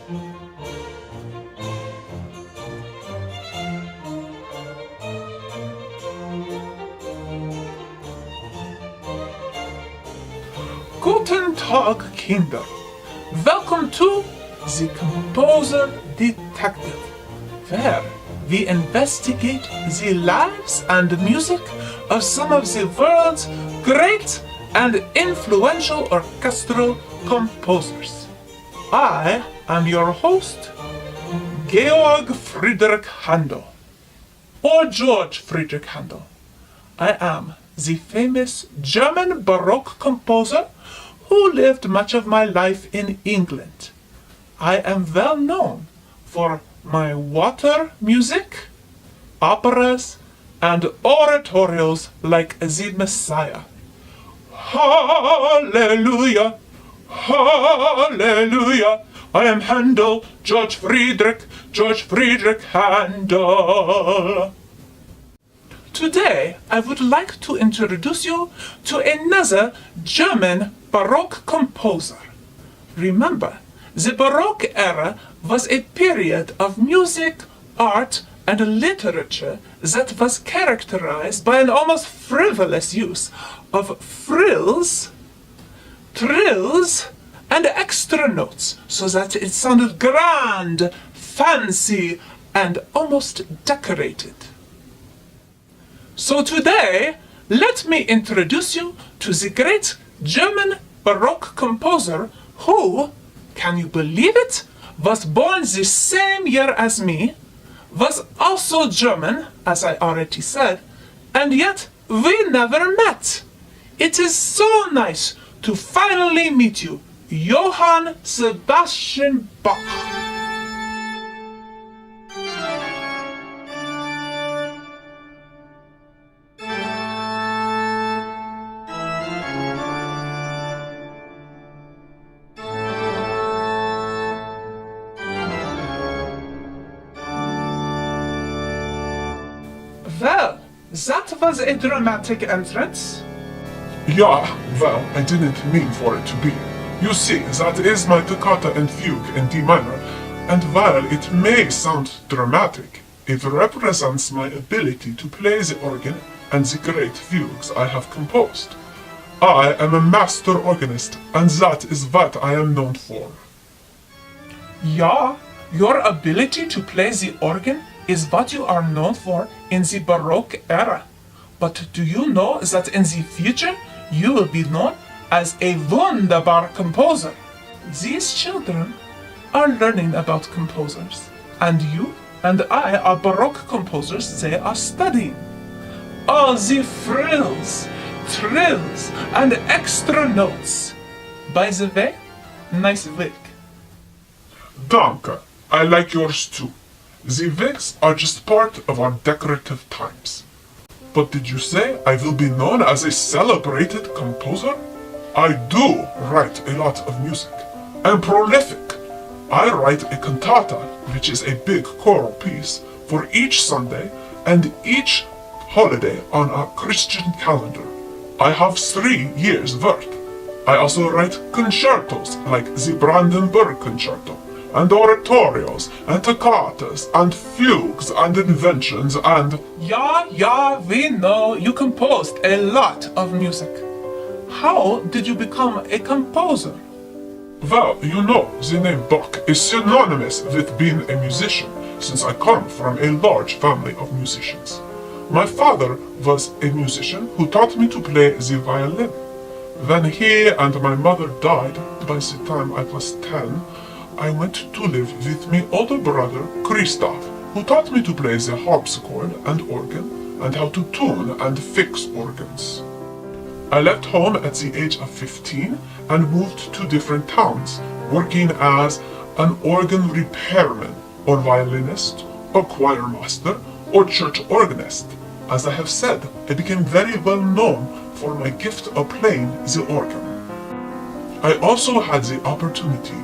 Guten Tag, Kinder. Welcome to the Composer Detective, where we investigate the lives and music of some of the world's great and influential orchestral composers. I am your host, Georg Frideric Handel, or George Frideric Handel. I am the famous German Baroque composer who lived much of my life in England. I am well known for my water music, operas, and oratorios like the Messiah. Hallelujah! Hallelujah! I am Handel, George Frideric Handel. Today, I would like to introduce you to another German Baroque composer. Remember, the Baroque era was a period of music, art, and literature that was characterized by an almost frivolous use of frills, trills, and extra notes so that it sounded grand, fancy, and almost decorated. So today, let me introduce you to the great German Baroque composer who, can you believe it, was born the same year as me, was also German, as I already said, and yet we never met. It is so nice to finally meet you, Johann Sebastian Bach. Well, that was a dramatic entrance. Yeah, well, I didn't mean for it to be. You see, that is my toccata and fugue in D minor, and while it may sound dramatic, it represents my ability to play the organ and the great fugues I have composed. I am a master organist, and that is what I am known for. Yeah, your ability to play the organ is what you are known for in the Baroque era. But do you know that in the future you will be known as a wunderbar composer? These children are learning about composers, and you and I are Baroque composers they are studying. All the frills, trills, and extra notes. By the way, nice wig. Danke, I like yours too. The wigs are just part of our decorative times. But did you say I will be known as a celebrated composer? I do write a lot of music. I'm prolific. I write a cantata, which is a big choral piece, for each Sunday and each holiday on a Christian calendar. I have 3 years' worth. I also write concertos like the Brandenburg Concerto, and oratorios, and toccatas, and fugues, and inventions, and... Yeah, we know you composed a lot of music. How did you become a composer? Well, you know, the name Bach is synonymous with being a musician, since I come from a large family of musicians. My father was a musician who taught me to play the violin. When he and my mother died, by the time I was 10, I went to live with my older brother, Christoph, who taught me to play the harpsichord and organ, and how to tune and fix organs. I left home at the age of 15 and moved to different towns, working as an organ repairman, or violinist, or choir master, or church organist. As I have said, I became very well known for my gift of playing the organ. I also had the opportunity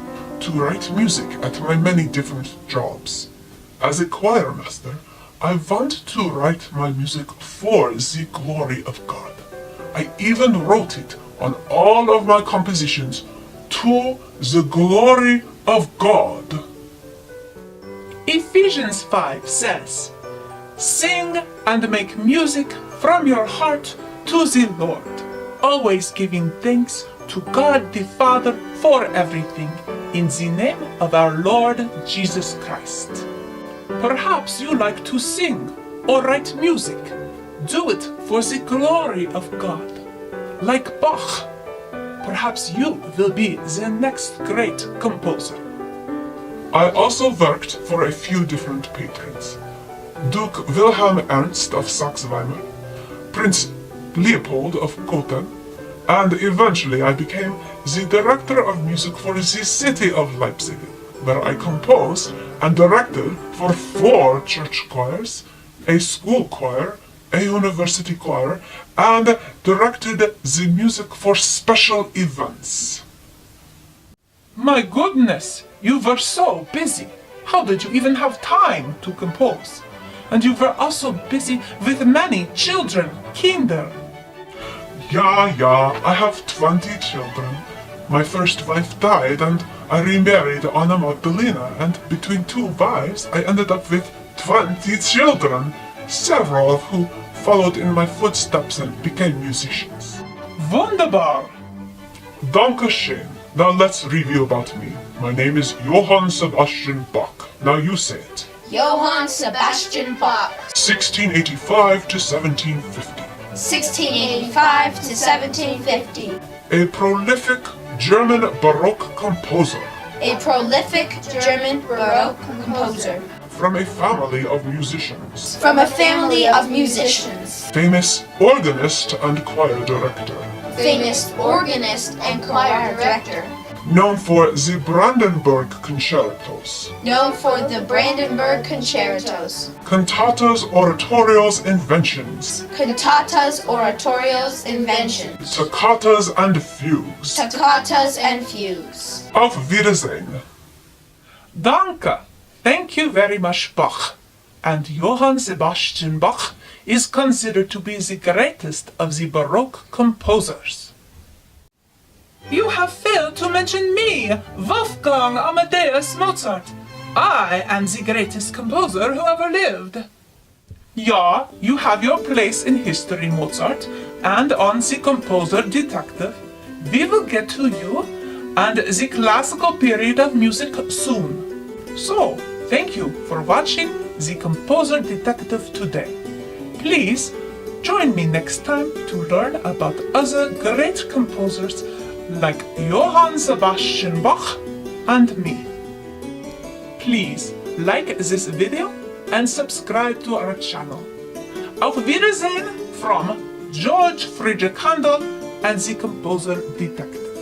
to write music at my many different jobs. As a choir master, I want to write my music for the glory of God. I even wrote it on all of my compositions to the glory of God. Ephesians 5 says, "Sing and make music from your heart to the Lord, always giving thanks to God the Father for everything, in the name of our Lord Jesus Christ." Perhaps you like to sing or write music. Do it for the glory of God. Like Bach, perhaps you will be the next great composer. I also worked for a few different patrons. Duke Wilhelm Ernst of Saxe-Weimar, Prince Leopold of Gotha, and eventually I became the director of music for the city of Leipzig, where I composed and directed for 4 church choirs, a school choir, a university choir, and directed the music for special events. My goodness, you were so busy. How did you even have time to compose? And you were also busy with many children, Kinder. Yeah, I have 20 children. My first wife died and I remarried Anna Magdalena, and between 2 wives I ended up with 20 children, several of who followed in my footsteps and became musicians. Wunderbar! Dankeschön. Now let's review about me. My name is Johann Sebastian Bach. Now you say it. Johann Sebastian Bach, 1685 to 1750. 1685 to 1750. A prolific German Baroque composer. A prolific German Baroque composer. From a family of musicians. From a family of musicians. Famous organist and choir director. Famous organist and choir director. Known for the Brandenburg Concertos. Known for the Brandenburg Concertos. Cantatas, oratorios, inventions. Cantatas, oratorios, inventions. Tocattas and fugues. Tocattas and fugues. Auf Wiedersehen. Danke! Thank you very much, Bach. And Johann Sebastian Bach is considered to be the greatest of the Baroque composers. You have failed to mention me, Wolfgang Amadeus Mozart. I am the greatest composer who ever lived. Yeah, you have your place in history, Mozart, and on the composer detective. We will get to you and the classical period of music soon. So, thank you for watching the Composer Detective today. Please join me next time to learn about other great composers like Johann Sebastian Bach and me. Please like this video and subscribe to our channel. Auf Wiedersehen from George Frideric Handel and the Composer Detective.